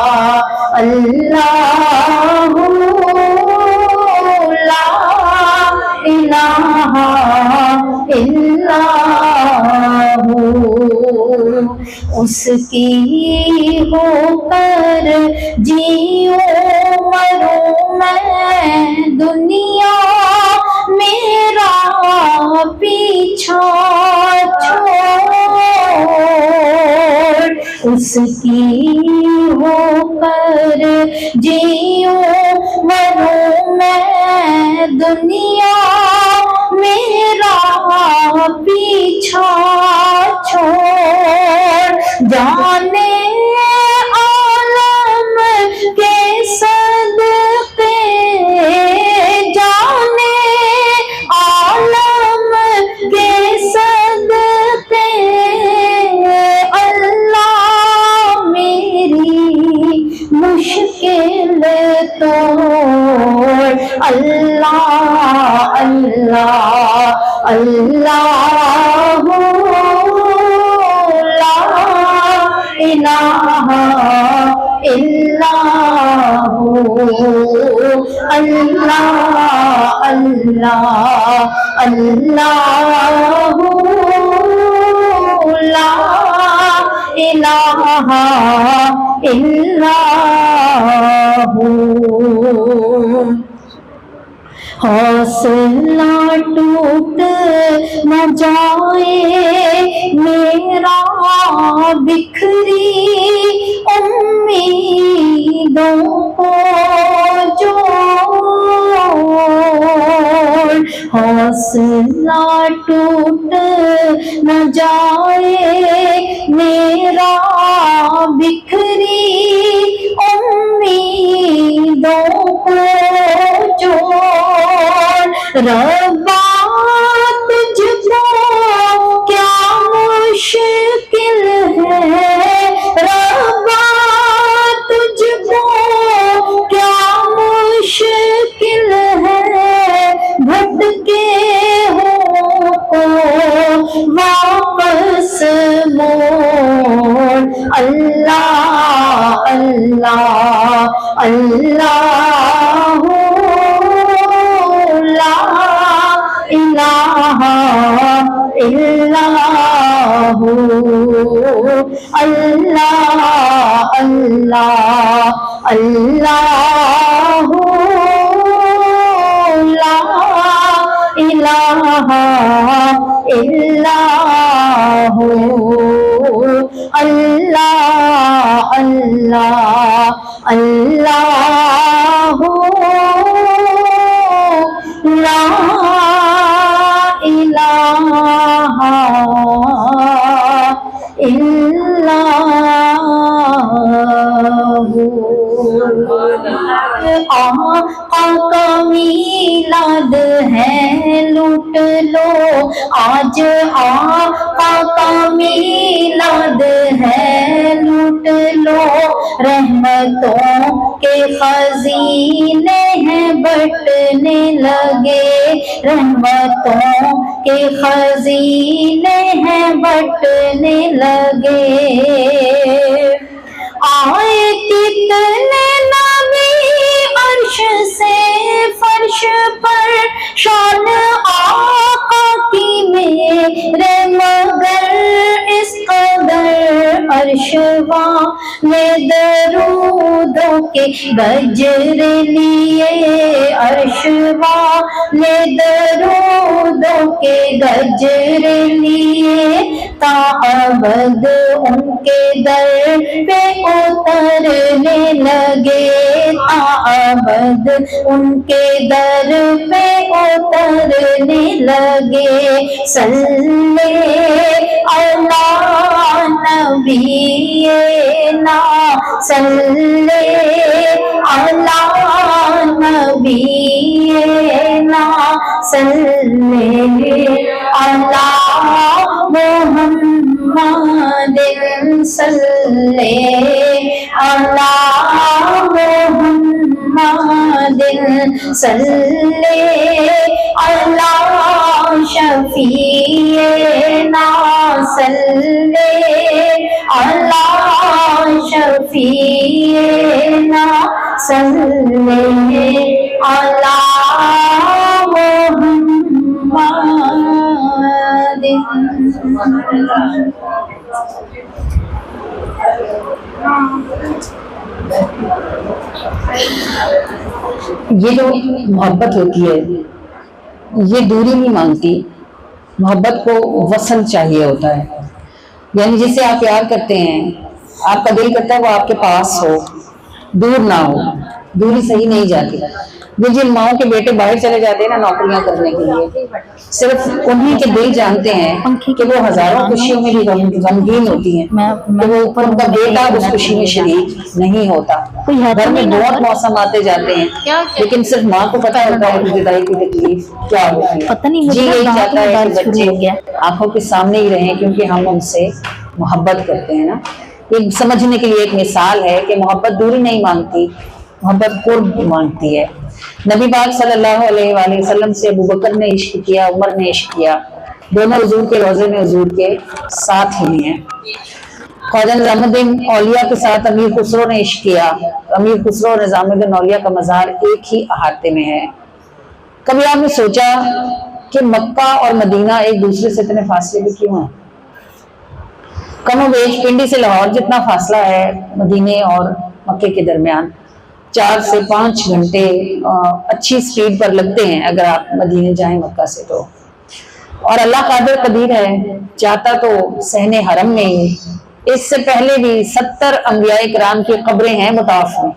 لا الہ الا ہو۔ اس کی ہو کر جیوں مروں میں دنیا میرا پیچھا چھوڑ، اس کی ہو کر جیوں مروں میں دنیا میرا پیچھا چھوڑ، جانے عالم کے صدقے، جانے عالم کے صدقے اللہ میری مشکل توڑ، اللہ اللہ اللہ لا الہ الا اللہ اللہ اللہ لا الہ الا حوصلہ ٹوٹ نہ جائے میرا بکھری امیدوں کو جوڑ، حوصلہ ٹوٹ نہ جائے میرا بکھری امیدوں کو جوڑ، ربا تجھ کو کیا مشکل ہے، ربا تجھ کو کیا مشکل ہے، بھٹکے ہوں کو واپس موڑ، اللہ اللہ اللہ لا الہ الا اللہ اللہ اللہ لا الہ الا اللہ اللہ اللہ لا الہ الا آقا کا میلاد ہے لوٹ لو آج، آقا کا میلاد ہے لوٹ لو، رحمتوں کے خزینے ہیں بٹنے لگے، رحمتوں کے خزینے ہیں بٹنے لگے، آئے کتنے نبی عرش سے فرش پر، شان آقا کی میرے مگر اس قدر، عرش والے درودوں کے گجر لیے، عرش والے درودوں کے گجر لیے، تا ابد ان کے در پہ اترنے لگے، تا ابد ان کے در پہ اترنے لگے، صلی علی نبینا، صلی علی نبینا، صلی علی محمد، صلی علی محمد، صلی علی شفیعنا، صلی علی شفیعنا، صلی علی محمد۔ یہ جو محبت ہوتی ہے یہ دوری نہیں مانگتی، محبت کو وصل چاہیے ہوتا ہے، یعنی جسے آپ پیار کرتے ہیں آپ کا دل کرتا ہے وہ آپ کے پاس ہو، دور نہ ہو، دوری صحیح نہیں جاتی۔ یہ جن ماؤں کے بیٹے باہر چلے جاتے ہیں نا نوکریاں کرنے کے لیے، صرف انہیں کے دل جانتے ہیں کہ وہ ہزاروں خوشیوں میں بھی غمگین ہوتی ہیں کہ وہ ان کا بیٹا اس خوشی میں شریک نہیں ہوتا۔ گھر میں بہت موسم آتے جاتے ہیں لیکن صرف ماں کو پتہ ہوتا ہے کہ جدائی کی تکلیف کیا ہوتی ہے۔ جی یہی چاہتا ہے کہ بچے آنکھوں کے سامنے ہی رہیں کیونکہ ہم ان سے محبت کرتے ہیں نا۔ یہ سمجھنے کے لیے ایک مثال ہے کہ محبت دوری نہیں مانگتی، محبت قرب مانگتی ہے۔ نبی پاک صلی اللہ علیہ وآلہ وسلم سے ابو بکر نے عشق کیا، عمر نے عشق کیا، دونوں حضور کے روضے میں حضور کے ساتھ ہی ہیں۔ خواجہ نظام الدین اولیاء کے ساتھ امیر خسرو نے عشق کیا، امیر خسرو اور نظام الدین اولیاء کا مزار ایک ہی احاطے میں ہے۔ کبھی آپ نے سوچا کہ مکہ اور مدینہ ایک دوسرے سے اتنے فاصلے میں کیوں ہیں؟ کم و بیش پنڈی سے لاہور جتنا فاصلہ ہے مدینے اور مکے کے درمیان، 4 سے 5 گھنٹے اچھی سپیڈ پر لگتے ہیں اگر آپ مدینے جائیں مکہ سے تو۔ اور اللہ قادر قدیر ہے، چاہتا تو صحن حرم میں ہی اس سے پہلے بھی 70 انبیاء کرام کی قبریں ہیں مطاف میں،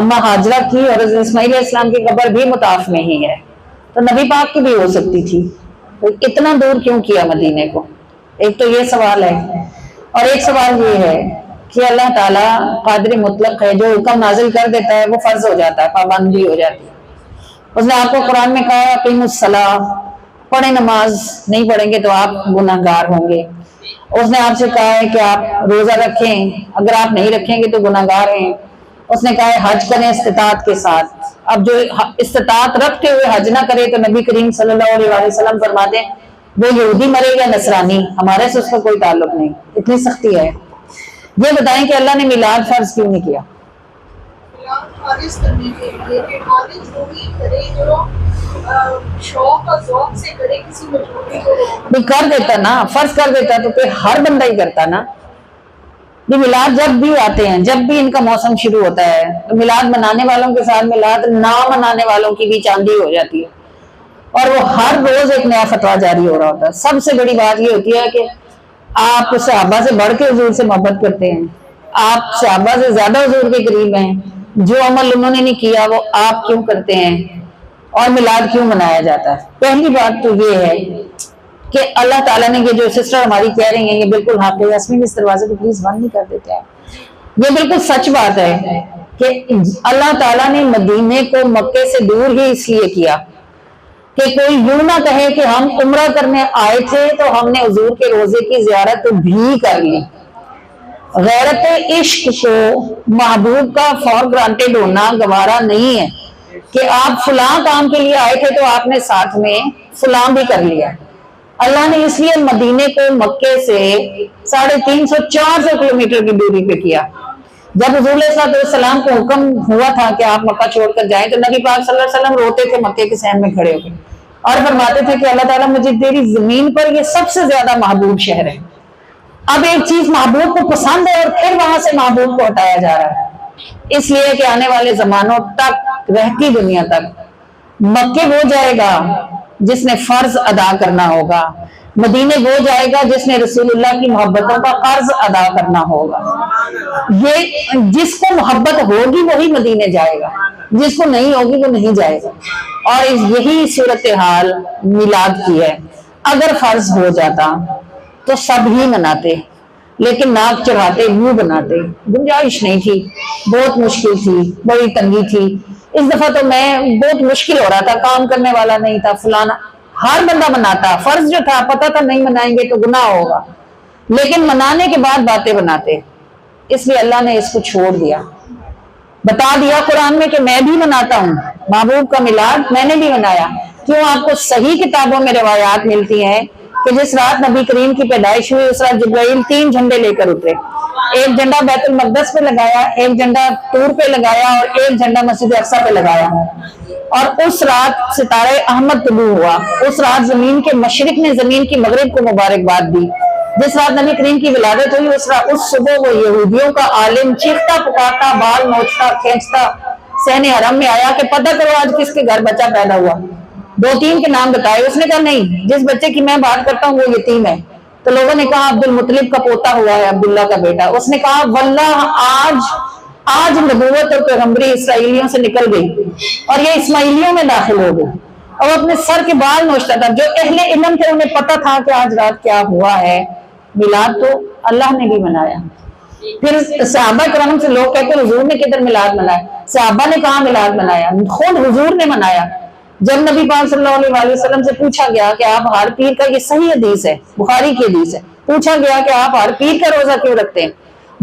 اما ہاجرہ کی اور حضرت اسماعیل علیہ السلام کی قبر بھی مطاف میں ہی ہے، تو نبی پاک کی بھی ہو سکتی تھی، تو اتنا دور کیوں کیا مدینے کو؟ ایک تو یہ سوال ہے، اور ایک سوال یہ ہے کہ اللہ تعالیٰ قادر مطلق ہے، جو حکم نازل کر دیتا ہے وہ فرض ہو جاتا ہے، پابندی ہو جاتی ہے۔ اس نے آپ کو قرآن میں کہا اقیموا الصلاۃ، پڑھیں نماز، نہیں پڑھیں گے تو آپ گناہ گار ہوں گے۔ اس نے آپ سے کہا ہے کہ آپ روزہ رکھیں، اگر آپ نہیں رکھیں گے تو گناہ گار ہیں۔ اس نے کہا ہے حج کریں استطاعت کے ساتھ، اب جو استطاعت رکھتے ہوئے حج نہ کرے تو نبی کریم صلی اللہ علیہ وسلم فرماتے ہیں وہ یہودی مرے یا نصرانی، ہمارے سے اس کا کوئی تعلق نہیں، اتنی سختی ہے۔ یہ بتائیں کہ اللہ نے میلاد فرض کیوں نہیں کیا؟ کر دیتا نا، فرض کر دیتا تو کہ ہر بندہ ہی کرتا نا۔ یہ میلاد جب بھی آتے ہیں، جب بھی ان کا موسم شروع ہوتا ہے تو میلاد منانے والوں کے ساتھ میلاد نہ منانے والوں کی بھی چاندی ہو جاتی ہے، اور وہ ہر روز ایک نیا فتویٰ جاری ہو رہا ہوتا ہے۔ سب سے بڑی بات یہ ہوتی ہے کہ آپ صحابہ سے بڑھ کے حضور سے محبت کرتے ہیں، آپ صحابہ سے زیادہ حضور کے قریب ہیں، جو عمل انہوں نے نہیں کیا وہ آپ کیوں کرتے ہیں، اور میلاد کیوں منایا جاتا ہے؟ پہلی بات تو یہ ہے کہ اللہ تعالیٰ نے یہ جو سسٹر ہماری کہہ رہی ہیں یہ بالکل حق ہے۔ یاسمین اس دروازے کو پلیز بند نہیں کر دیتے ہیں، یہ بالکل سچ بات ہے کہ اللہ تعالیٰ نے مدینے کو مکے سے دور ہی اس لیے کیا کہ کوئی یوں نہ کہے کہ ہم عمرہ کرنے آئے تھے تو ہم نے حضور کے روزے کی زیارت بھی کر لی۔ غیرت عشق کو محبوب کا فار گرانٹیڈ ہونا گوارا نہیں ہے کہ آپ فلاں کام کے لیے آئے تھے تو آپ نے ساتھ میں فلاں بھی کر لیا۔ اللہ نے اس لیے مدینے کو مکے سے 350-400 کلومیٹر کی دوری پہ کیا۔ جب حضور علیہ السلام کو حکم ہوا تھا کہ آپ مکہ چھوڑ کر جائیں تو نبی پاک صلی اللہ علیہ وسلم روتے تھے مکے کے صحن میں کھڑے ہو کے اور فرماتے تھے کہ اللہ تعالیٰ مجھے تیری زمین پر یہ سب سے زیادہ محبوب شہر ہے۔ اب ایک چیز محبوب کو پسند ہے اور پھر وہاں سے محبوب کو ہٹایا جا رہا ہے، اس لیے کہ آنے والے زمانوں تک، رہتی دنیا تک، مکے وہ جائے گا جس نے فرض ادا کرنا ہوگا، مدینے وہ جائے گا جس نے رسول اللہ کی محبتوں کا قرض ادا کرنا ہوگا۔ یہ جس کو محبت ہوگی وہی مدینے جائے گا، جس کو نہیں ہوگی وہ نہیں جائے گا۔ اور یہی صورتحال میلاد کی ہے۔ اگر فرض ہو جاتا تو سب ہی مناتے، لیکن ناک چڑھاتے، منہ بناتے، گنجائش نہیں تھی، بہت مشکل تھی، بڑی تنگی تھی۔ اس دفعہ تو میں بہت مشکل ہو رہا تھا، کام کرنے والا نہیں تھا، فلانا، ہر بندہ مناتا، فرض جو تھا پتہ تھا نہیں منائیں گے تو گناہ ہوگا، لیکن منانے کے بعد باتیں بناتے، اس لیے اللہ نے اس کو چھوڑ دیا، بتا دیا قرآن میں کہ میں بھی مناتا ہوں، محبوب کا میلاد میں نے بھی منایا۔ کیوں؟ آپ کو صحیح کتابوں میں روایات ملتی ہیں کہ جس رات نبی کریم کی پیدائش ہوئی اس رات جبرائیل 3 جھنڈے لے کر اترے، ایک جھنڈا بیت المقدس پہ لگایا، ایک جھنڈا طور پہ لگایا اور ایک جھنڈا مسجد اقصیٰ پہ لگایا، اور اس رات ستارہ احمد طلوع ہوا۔ اس رات زمین کے مشرق نے زمین کی مغرب کو مبارکباد دی، جس رات نبی کریم کی ولادت ہوئی اس صبح وہ یہودیوں کا عالم چیختا پکارتا بال نوچتا کھینچتا صحن حرم میں آیا کہ پتہ کرو آج کس کے گھر بچہ پیدا ہوا. 2-3 کے نام بتائے. اس نے کہا نہیں، جس بچے کی میں بات کرتا ہوں وہ یتیم ہے. تو لوگوں نے کہا عبد المطلب کا پوتا ہوا ہے، عبداللہ کا بیٹا. اس نے کہا واللہ آج نبوت اور پیغمبری اسرائیلیوں سے نکل گئی اور یہ اسماعیلیوں میں داخل ہو گئی. اور اپنے سر کے بال نوچتا تھا. جو اہل علم تھے انہیں پتا تھا کہ آج رات کیا ہوا ہے. میلاد تو اللہ نے بھی منایا. پھر صحابہ کرام سے لوگ کہتے ہیں حضور نے کدھر میلاد منایا. صحابہ نے کہاں میلاد منایا، خود حضور نے منایا. جب نبی پاک صلی اللہ علیہ وسلم سے پوچھا گیا کہ آپ ہر پیر کا، یہ صحیح حدیث ہے، بخاری کی حدیث ہے، پوچھا گیا کہ آپ ہر پیر کا روزہ کیوں رکھتے ہیں؟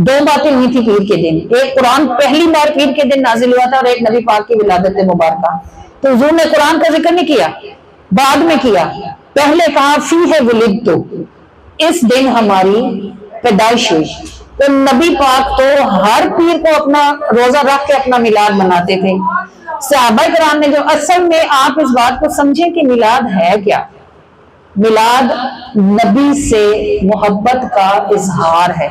2 باتیں ہوئی تھی پیر کے دن. ایک قرآن پہلی بار پیر کے دن نازل ہوا تھا اور ایک نبی پاک کی ولادت مبارکہ. تو حضور نے قرآن کا ذکر نہیں کیا، بعد میں کیا. پہلے کہا فیہ ولدت، اس دن ہماری پیدائش ہوئی. تو نبی پاک تو ہر پیر کو اپنا روزہ رکھ کے اپنا میلاد مناتے تھے. صحابہ کرام نے جو اصل میں آپ اس بات کو سمجھیں کہ میلاد ہے کیا. میلاد نبی سے محبت کا اظہار ہے.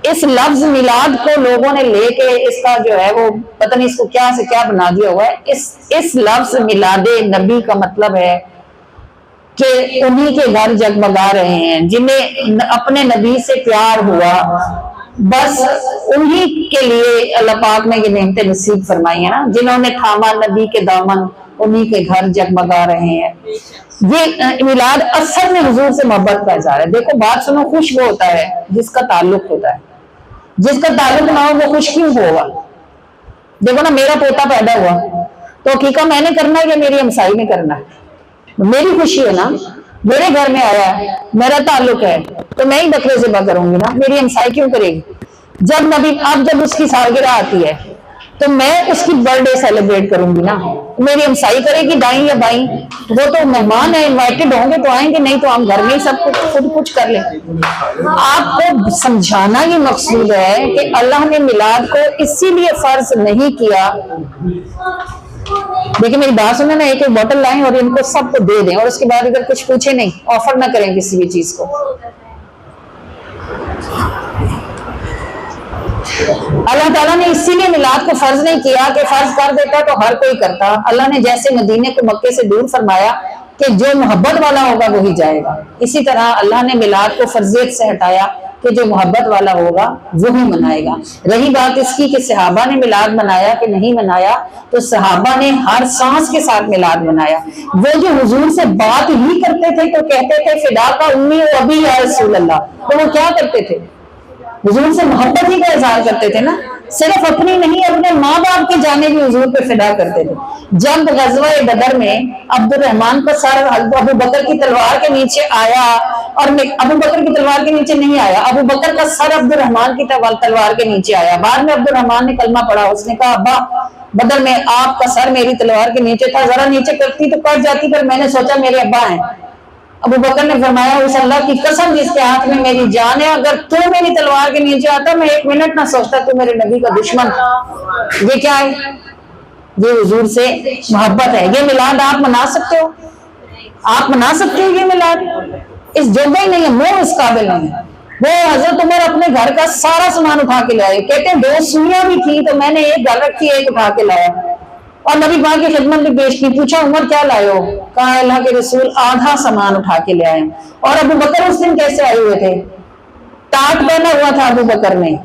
اس لفظ میلاد کو لوگوں نے لے کے اس کا جو ہے وہ پتہ نہیں اس کو کیا سے کیا بنا دیا ہوا ہے. اس لفظ میلاد نبی کا مطلب ہے کہ انہی کے گھر جگمگا رہے ہیں جنہیں اپنے نبی سے پیار ہوا. بس انہی کے لیے اللہ پاک نے یہ نعمتیں نصیب فرمائی ہیں نا. جنہوں نے تھاما نبی کے دامن انہی کے گھر جگمگا رہے ہیں. یہ میلاد اصل میں حضور سے محبت کا اظہار ہے. دیکھو بات سنو، خوش وہ ہوتا ہے جس کا تعلق ہوتا ہے. جس کا تعلق نہ ہو وہ خوش کیوں ہوگا؟ دیکھو نا، میرا پوتا پیدا ہوا تو حقیقت میں نے کرنا ہے یا میری ہمسائی نے کرنا ہے؟ میری خوشی ہے نا، میرے گھر میں آیا ہے، میرا تعلق ہے تو میں ہی بکرے ذبح کروں گی نا. میری ہمسائی کیوں کرے گی؟ جب اس کی سالگرہ آتی ہے تو میں اس کی برتھ ڈے سیلیبریٹ کروں گی نا. میری ہمسائی کرے گی دائیں یا بائیں، وہ تو مہمان ہیں، انوائٹڈ ہوں گے تو آئیں گے، نہیں تو ہم گھر میں ہی سب خود کچھ کر لیں. آپ کو سمجھانا یہ مقصود ہے کہ اللہ نے میلاد کو اسی لیے فرض نہیں کیا. دیکھیں میری بات سنیں نا، ایک بوٹل لائیں اور ان کو سب کو دے دیں اور اس کے بعد اگر کچھ پوچھے نہیں، آفر نہ کریں کسی بھی چیز کو. اللہ تعالیٰ نے اسی لیے میلاد کو فرض نہیں کیا کہ فرض کر دیتا تو ہر کوئی کرتا. اللہ نے جیسے مدینے کو مکے سے دور فرمایا کہ جو محبت والا ہوگا وہی جائے گا، اسی طرح اللہ نے میلاد کو فرضیت سے ہٹایا کہ جو محبت والا ہوگا وہی منائے گا. رہی بات اس کی کہ صحابہ نے میلاد منایا کہ نہیں منایا، تو صحابہ نے ہر سانس کے ساتھ میلاد منایا. وہ جو حضور سے بات ہی کرتے تھے تو کہتے تھے فدا کا امی و ابی یا رسول اللہ. تو وہ کیا کرتے تھے؟ حضور سے محبت ہی کا اظہار کرتے تھے نا. صرف اپنی نہیں، اپنے ماں باپ کی جانیں بھی حضور پہ فدا کرتے تھے. جب غزوہ بدر میں عبد الرحمن کا سر ابو بکر کی تلوار کے نیچے آیا، اور ابو بکر کی تلوار کے نیچے نہیں آیا، ابو بکر کا سر عبد الرحمن کی تلوار کے نیچے آیا. بعد میں عبد الرحمن نے کلمہ پڑھا. اس نے کہا ابا بدر میں آپ کا سر میری تلوار کے نیچے تھا، ذرا نیچے کرتی تو کٹ جاتی، پر میں نے سوچا میرے ابا ہیں. ابو بکر نے فرمایا اس اللہ کی قسم جس کے ہاتھ میں میری جان ہے، اگر تو میری تلوار کے نیچے آتا میں 1 منٹ نہ سوچتا تو میرے نبی کا دشمن. یہ کیا ہے؟ یہ حضور سے محبت ہے. یہ میلاد آپ منا سکتے ہو؟ آپ منا سکتے ہو یہ میلاد؟ اس جوگا ہی نہیں ہے، وہ اس قابل نہیں ہے. وہ حضرت عمر اپنے گھر کا سارا سامان اٹھا کے لائے. کہتے ہیں 2 سوئیاں بھی تھی تو میں نے ایک گھر رکھی، ایک اٹھا کے لایا اور نبی پاک کی خدمت میں پیش کی. پوچھا عمر کیا لائے ہو؟ کہا اللہ کے رسول آدھا سامان اٹھا کے لے آئے. اور ابو بکر اس دن کیسے آئے ہوئے تھے؟ ٹاٹ پہنا ہوا تھا ابو بکر نے،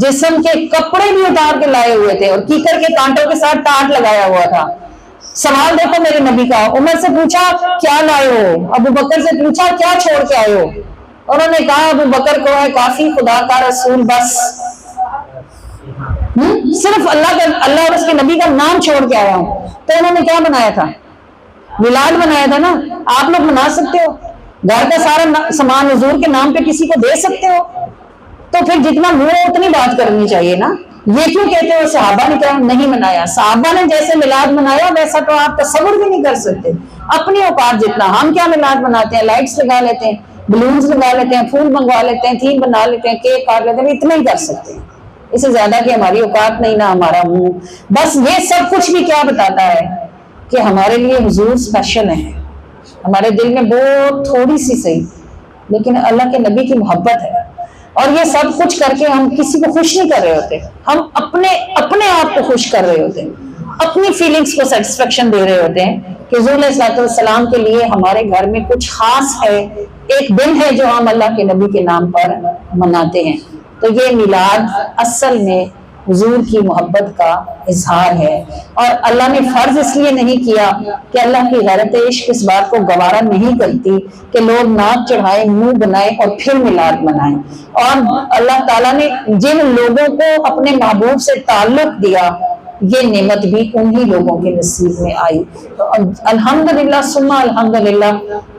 جسم کے کپڑے بھی اتار کے لائے ہوئے تھے اور کیکر کے کانٹوں کے ساتھ ٹاٹ لگایا ہوا تھا. سوال دیکھو میرے نبی کا. عمر سے پوچھا کیا لائے ہو؟ ابو بکر سے پوچھا کیا چھوڑ کے آئے ہو؟ انہوں نے کہا ابو بکر کو ہے کافی خدا کا رسول بس. صرف اللہ اور اس کے نبی کا نام چھوڑ کے آیا ہوں. تو انہوں نے کیا بنایا تھا؟ میلاد بنایا تھا نا. آپ لوگ منا سکتے ہو؟ گھر کا سارا سامان حضور کے نام پہ کسی کو دے سکتے ہو؟ تو پھر جتنا منہ اتنی بات کرنی چاہیے نا. یہ کیوں کہتے ہو صحابہ نے کیا نہیں منایا؟ صحابہ نے جیسے میلاد منایا ویسا تو آپ تصور بھی نہیں کر سکتے. اپنی اوقات جتنا. ہم کیا میلاد مناتے ہیں؟ لائٹس لگا لیتے ہیں، بلونز لگا لیتے ہیں، پھول منگوا لیتے ہیں، تھیم بنا لیتے ہیں، کیک کاٹ لیتے ہیں. اتنا ہی کر سکتے ہیں، اس سے زیادہ کہ ہماری اوقات نہیں نہ ہمارا منہ. بس یہ سب کچھ بھی کیا بتاتا ہے کہ ہمارے لیے حضور اسپیشل ہے. ہمارے دل میں بہت تھوڑی سی صحیح لیکن اللہ کے نبی کی محبت ہے. اور یہ سب کچھ کر کے ہم کسی کو خوش نہیں کر رہے ہوتے, ہم اپنے آپ کو خوش کر رہے ہوتے ہیں, اپنی فیلنگز کو سیٹسفیکشن دے رہے ہوتے ہیں کہ حضور علیہ الصلوۃ والسلام کے لیے ہمارے گھر میں کچھ خاص ہے, ایک دن ہے جو ہم اللہ کے نبی کے نام پر مناتے ہیں. تو یہ میلاد اصل میں حضور کی محبت کا اظہار ہے, اور اللہ نے فرض اس لیے نہیں کیا کہ اللہ کی غیرت عشق اس بات کو گوارا نہیں کرتی کہ لوگ ناک چڑھائیں, منہ بنائیں اور پھر میلاد منائیں. اور اللہ تعالیٰ نے جن لوگوں کو اپنے محبوب سے تعلق دیا یہ نعمت بھی انہی لوگوں کے نصیب میں آئی. تو الحمدللہ ثم الحمدللہ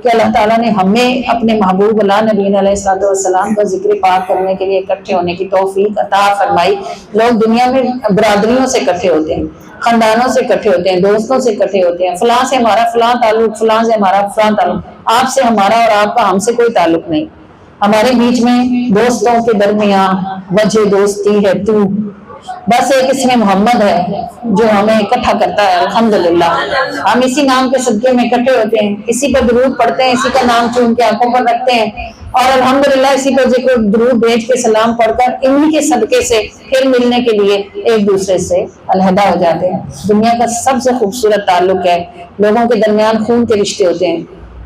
کہ اللہ تعالیٰ نے ہمیں اپنے محبوب اللہ نبی علیہ الصلوۃ والسلام کا ذکر پاک کرنے کے لیے اکٹھے ہونے کی توفیق عطا فرمائی. لوگ دنیا میں برادریوں سے اکٹھے ہوتے ہیں, خاندانوں سے اکٹھے ہوتے ہیں, دوستوں سے اکٹھے ہوتے ہیں, فلاں سے ہمارا فلاں تعلق, فلاں سے ہمارا فلاں تعلق. آپ سے ہمارا اور آپ کا ہم سے کوئی تعلق نہیں. ہمارے بیچ میں دوستوں کے درمیان وجہ دوستی ہے تو بس ایک اس میں محمد ہے جو ہمیں اکٹھا کرتا ہے. الحمدللہ ہم اسی نام کے صدقے میں اکٹھے ہوتے ہیں, اسی پر درود پڑھتے ہیں, اسی کا نام چون کے آنکھوں پر رکھتے ہیں, اور الحمدللہ اسی پر ذکر درود بھیج کے سلام پڑھ کر انہی کے صدقے سے پھر ملنے کے لیے ایک دوسرے سے علیحدہ ہو جاتے ہیں. دنیا کا سب سے خوبصورت تعلق ہے, لوگوں کے درمیان خون کے رشتے ہوتے ہیں,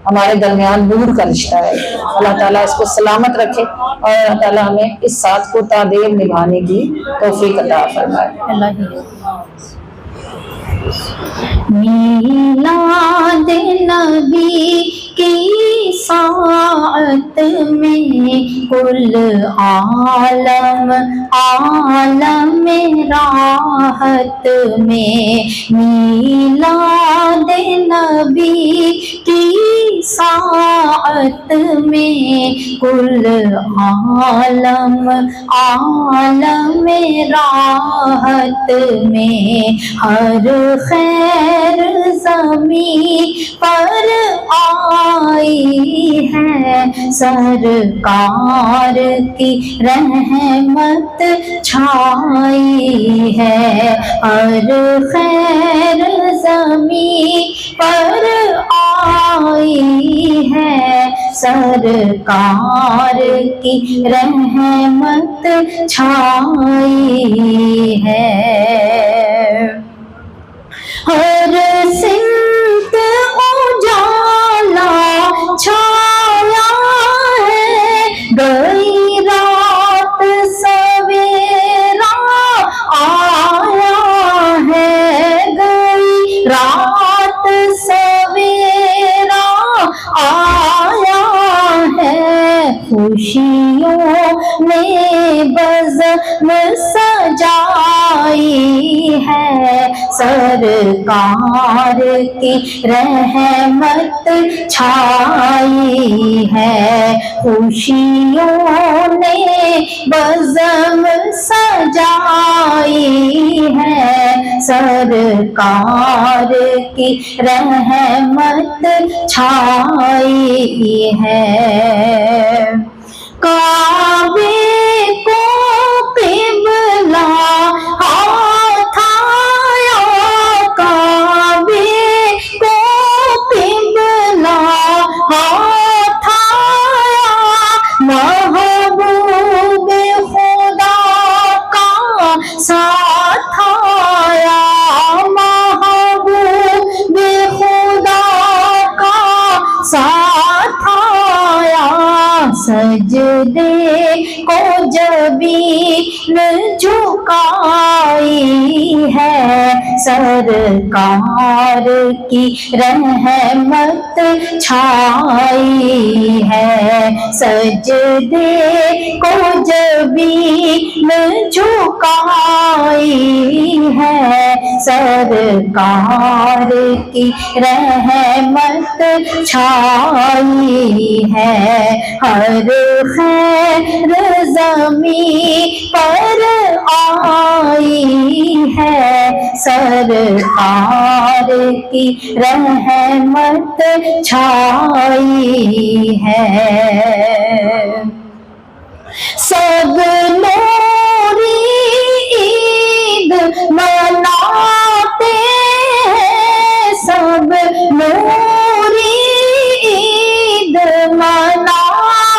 ہمارے درمیان نور کا رشتہ ہے. اللہ تعالیٰ اس کو سلامت رکھے اور اللہ تعالیٰ ہمیں اس ساتھ کو تادیر نبھانے کی توفیق عطا فرمائے. اللہ میلاد نبی کی ساعت میں کل عالم راحت میں. میلاد نبی کی ساعت میں کل عالم راحت میں. ہر خیر زمین پر آئی ہے, سرکار کی رحمت چھائی ہے. ہر خیر زمین پر آئی ہے, سرکار کی رحمت چھائی ہے. ہر سمت اجالا چھایا ہے, گئی رات سویرا آیا ہے, گئی رات سویرا آیا ہے. خوشیوں نے بزم سجائی ہے, سرکار کی رحمت چھائی ہے. خوشیوں نے بزم سجائی ہے, سرکار کی رحمت چھائی ہے. کعبے کو قبلہ ہاتھ آیا, کعبے کو قبلہ ہاتھ آیا, محبوب خدا کا ساتھ آیا, محبوب خدا کا ساتھ آیا. سجدے کو جبین جھکائی ہے, سرکار کی رحمت چھائی ہے. سجدے کو جبین جھکائی ہے, سرکار کی رحمت چھائی ہے. ہر خیر زمین پر آئی ہے, سرکار کی رحمت چھائی ہے. سب نوری عید مناتے ہیں, سب نوری عید مناتے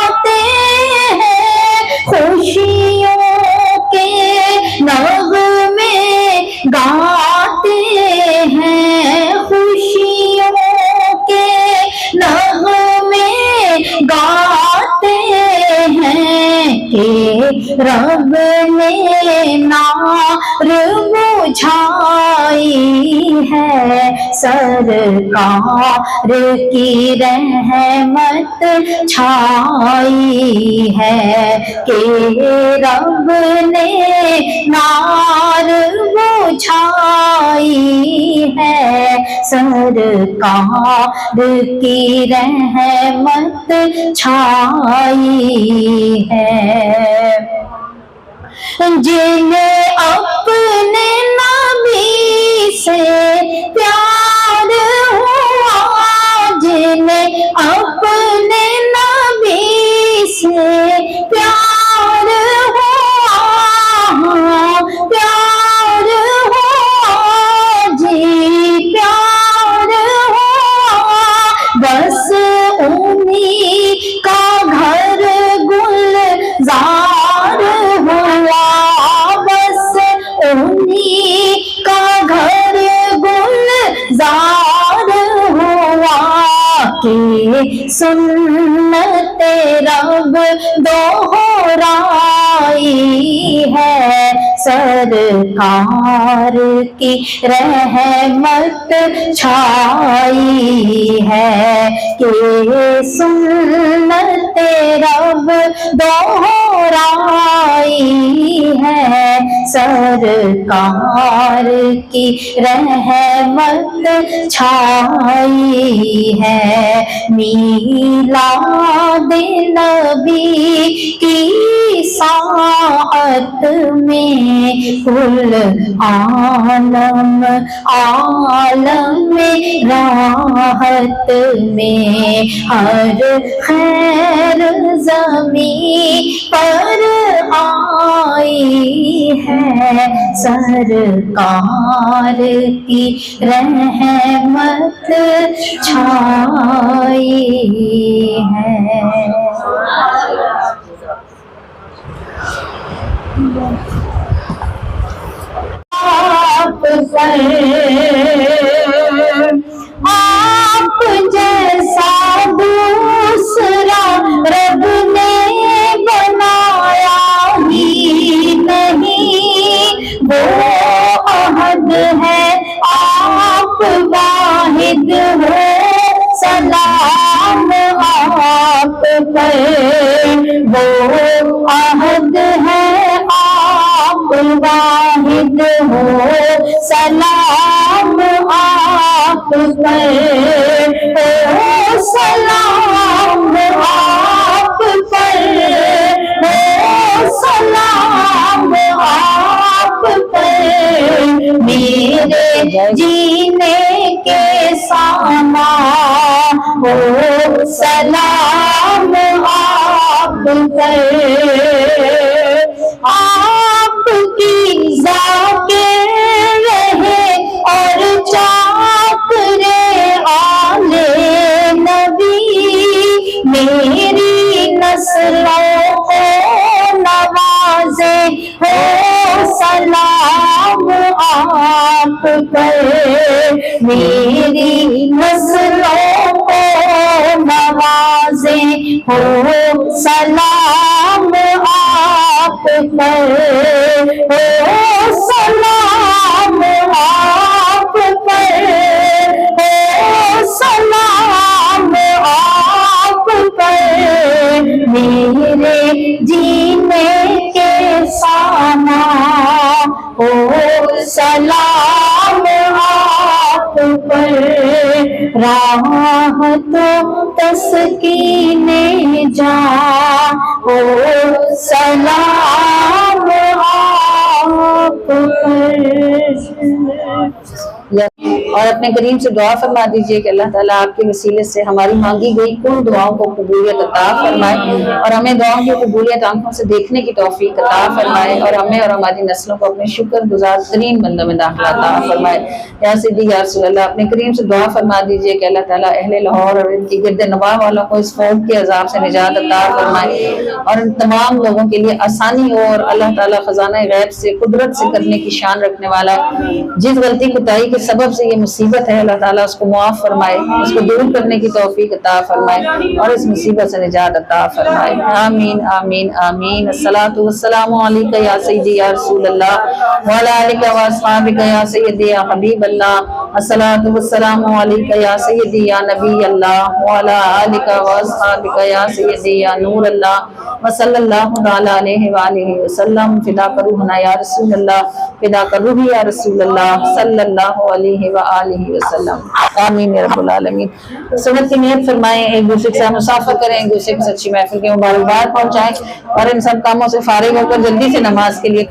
کہ رب نے نار بجھائی ہے، سرکار کی رحمت چھائی ہے، کہ رب نے نار بجھائی ہے، سرکار کی رحمت چھائی ہے۔ جنہیں اپنے نبی سے پیار ہوا، جنہیں اپنے نبی سے پیار ہوا، پیار ہوا جی پیار ہوا، بس انہی کا گھر گلزار ہوا، بس انہی کا گھر گلزار ہوا، کہ سنت رب دوہرائی ہے، سرکار کی رحمت چھائی ہے، کہ سنت رب دوہرائی ہے، سرکار کی رحمت چھائی ہے، میلاد نبی کی ساعت میں کل عالم راحت میں، ہر خیر زمین پر آئی ہے، سرکار کی رحمت چھائی ہے۔ آپ جیسا دوسرا رب نے بنایا ہی نہیں، وہ احد ہے آپ واحد ہو، سلام آپ پر، وہ احد ہے آپ واحد ہو، سلام آپ پر، او سلام آپ پر، او سلام آپ پر، میرے جینے کے سامان، او سلام آپ پر، آپ کی ذات رہے اور چاکرے آل نبی، میری نسلوں کو نوازے، ہو سلام آپ پر، میری نسلوں کو نوازے، ہو سلام آپ پر، ہو سلام آپ پر، ہو سلام آپ پر، میرے جینے کے سامان، ہو سلام آپ پر، راحت و تسکین جان، ہو سلام آپ پر۔ اور اپنے کریم سے دعا فرما دیجئے کہ اللہ تعالیٰ آپ کے وسیلے سے ہماری مانگی گئی کل دعاؤں کو قبولیت عطا فرمائے، اور ہمیں دعاؤں کی قبولیت آنکھوں سے دیکھنے کی توفیق عطا فرمائے، اور ہمیں اور ہماری نسلوں کو اپنے شکر گزار ترین بندوں میں داخلہ عطا فرمائے۔ یا سیدی یا رسول اللہ، اپنے کریم سے دعا فرما دیجئے کہ اللہ تعالیٰ اہل لاہور اور ان کی گرد نواح والوں کو اس خوف کے عذاب سے نجات عطا فرمائے، اور ان تمام لوگوں کے لیے آسانی ہو، اور اللہ تعالیٰ خزانہ غیب سے قدرت سے کرنے کی شان رکھنے والا، جس غلطی کوتاہی کے سبب سبب سے یہ مصیبت ہے، اللہ تعالیٰ اس کو معاف فرمائے، اس کو دور کرنے کی توفیق عطا فرمائے اور اس مصیبت سے نجات عطا فرمائے، آمین آمین آمین۔ الصلاۃ والسلام علیک یا سیدی یا رسول اللہ وعلی آلک و اصحابک یا سیدی یا حبیب اللہ، الصلاۃ والسلام علیک یا سیدی یا نبی اللہ وعلی آلک و اصحابک یا سیدی یا نور اللہ، وصلی اللہ تعالی علیہ وآلہ وسلم۔ فداک روحنا یا رسول اللہ، فداک روحی یا رسول اللہ، صلی اللہ علیہ وآلہ وسلم، آمین یا رب العالمین۔ سنت کی نیت فرمائیں، ایک دوسرے کے ساتھ مسافہ کریں، ایک دوسرے کی اچھی محفل کے مبارکباد پہنچائیں اور ان سب کاموں سے فارغ ہو کر جلدی سے نماز کے لیے